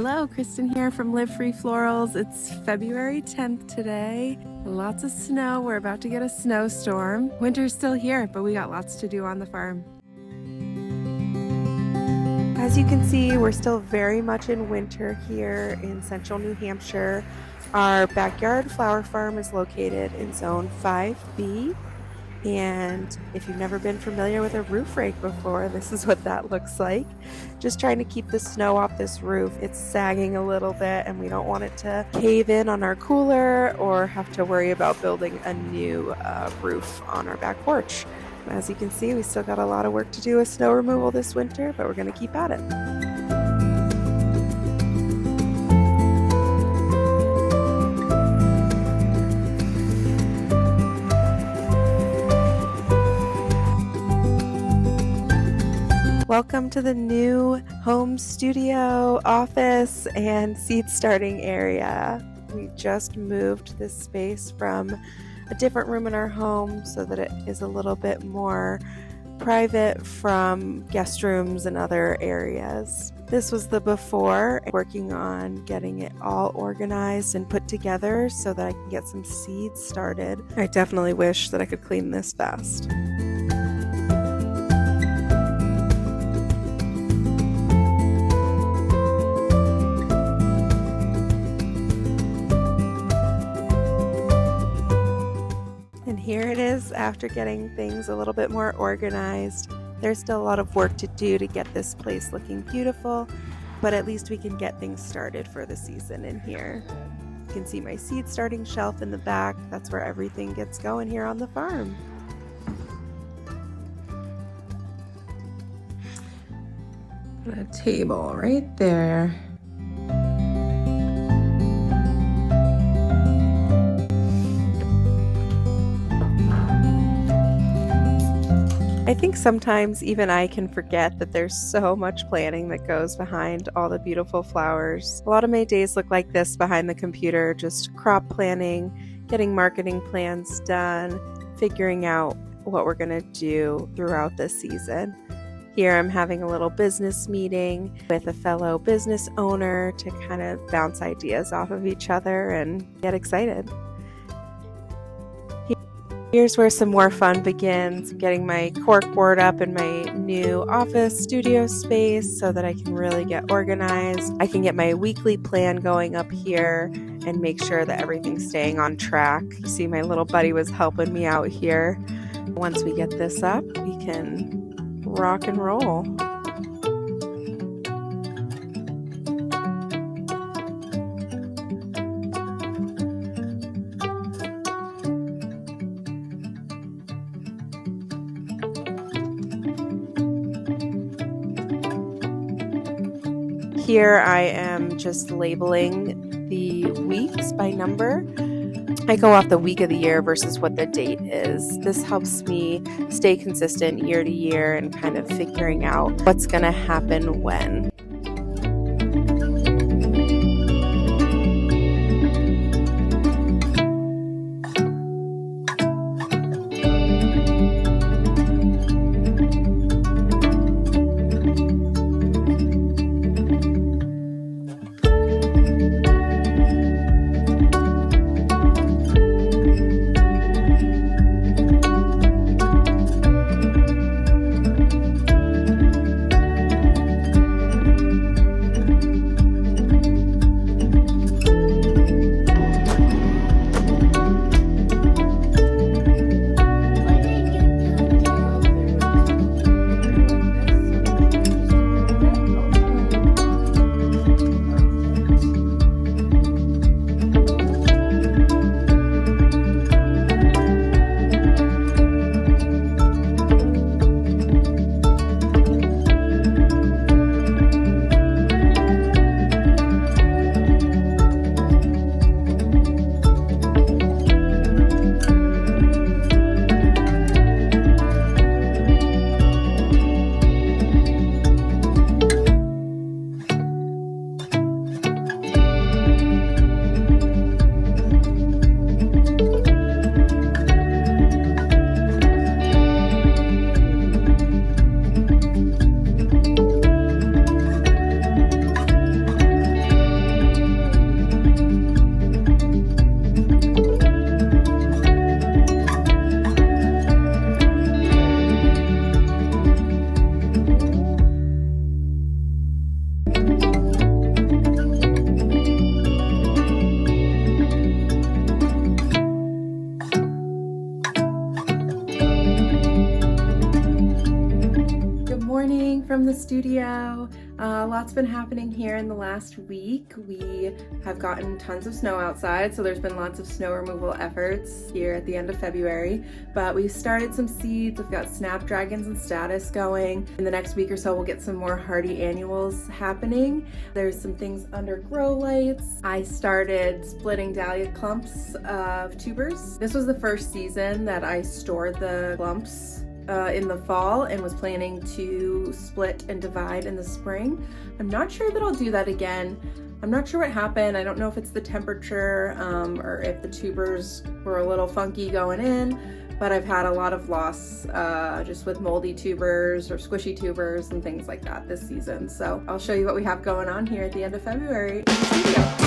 Hello, Kristen here from Live Free Florals. It's February 10th today. Lots of snow. We're about to get a snowstorm. Winter's still here, but we got lots to do on the farm. As you can see, we're still very much in winter here in central New Hampshire. Our backyard flower farm is located in zone 5B. And if you've never been familiar with a roof rake before, this is what that looks like. Just trying to keep the snow off this roof. It's sagging a little bit and we don't want it to cave in on our cooler or have to worry about building a new roof on our back porch. As you can see, we still got a lot of work to do with snow removal this winter, but we're going to keep at it. Welcome to the new home studio, office, and seed starting area. We just moved this space from a different room in our home so that it is a little bit more private from guest rooms and other areas. This was the before, working on getting it all organized and put together so that I can get some seeds started. I definitely wish that I could clean this fast. Here it is after getting things a little bit more organized. There's still a lot of work to do to get this place looking beautiful, but at least we can get things started for the season in here. You can see my seed starting shelf in the back. That's where everything gets going here on the farm. Put a table right there. I think sometimes even I can forget that there's so much planning that goes behind all the beautiful flowers. A lot of my days look like this behind the computer, just crop planning, getting marketing plans done, figuring out what we're going to do throughout the season. Here I'm having a little business meeting with a fellow business owner to kind of bounce ideas off of each other and get excited. Here's where some more fun begins. I'm getting my cork board up in my new office studio space so that I can really get organized. I can get my weekly plan going up here and make sure that everything's staying on track. You see my little buddy was helping me out here. Once we get this up, we can rock and roll. Here I am just labeling the weeks by number. I go off the week of the year versus what the date is. This helps me stay consistent year to year and kind of figuring out what's going to happen when. morning from the studio. Lots been happening here in the last week. We have gotten tons of snow outside, so there's been lots of snow removal efforts here at the end of February. But we've started some seeds. We've got snapdragons and status going. In the next week or so, we'll get some more hardy annuals happening. There's some things under grow lights. I started splitting dahlia clumps of tubers. This was the first season that I stored the clumps in the fall and was planning to split and divide in the spring. I'm not sure that I'll do that again. I'm not sure what happened. I don't know if it's the temperature or if the tubers were a little funky going in, but I've had a lot of loss just with moldy tubers or squishy tubers and things like that this season. So I'll show you what we have going on here at the end of February in the studio.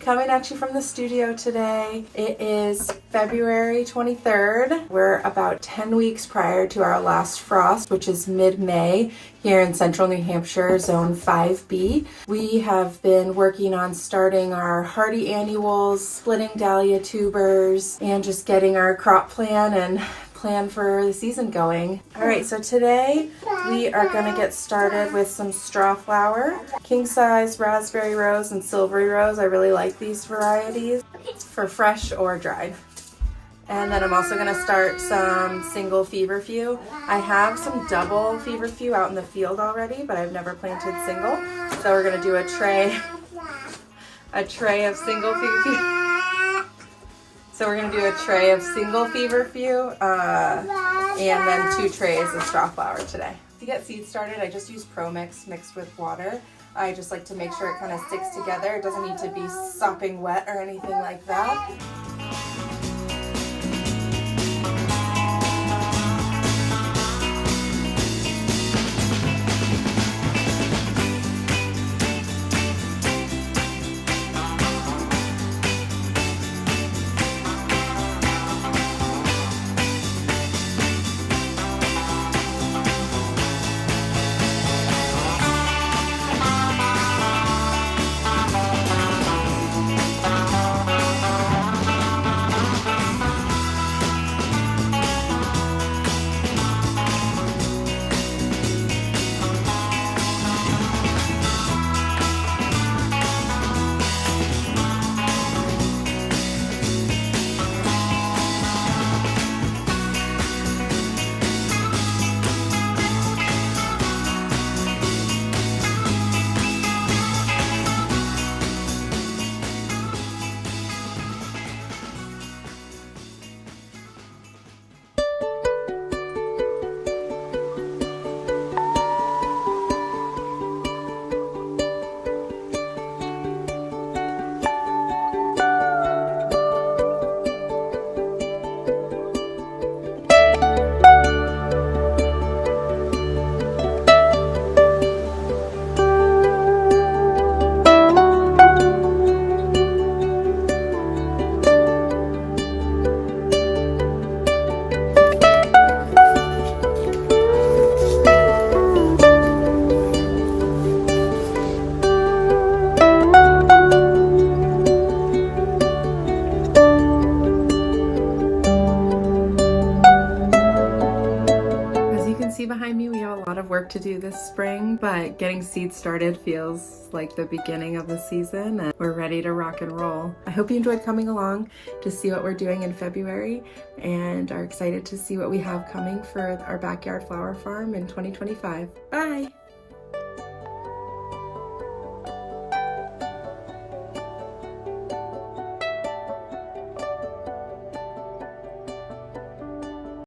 Coming at you from the studio today. It is February 23rd. We're about 10 weeks prior to our last frost, which is mid-May here in central New Hampshire, zone 5B. We have been working on starting our hardy annuals, splitting dahlia tubers, and just getting our crop plan and plan for the season going. All right, so today we are gonna get started with some straw flower, king size raspberry rose and silvery rose. I really like these varieties for fresh or dried. And then I'm also gonna start some single feverfew. I have some double feverfew out in the field already, but I've never planted single. So we're gonna do a tray of single feverfew. So we're gonna do a tray of single feverfew and then 2 trays of straw flower today. To get seeds started, I just use Pro Mix mixed with water. I just like to make sure it kind of sticks together. It doesn't need to be sopping wet or anything like that. see behind me, we have a lot of work to do this spring, but getting seeds started feels like the beginning of the season and we're ready to rock and roll. I hope you enjoyed coming along to see what we're doing in February and are excited to see what we have coming for our backyard flower farm in 2025. Bye!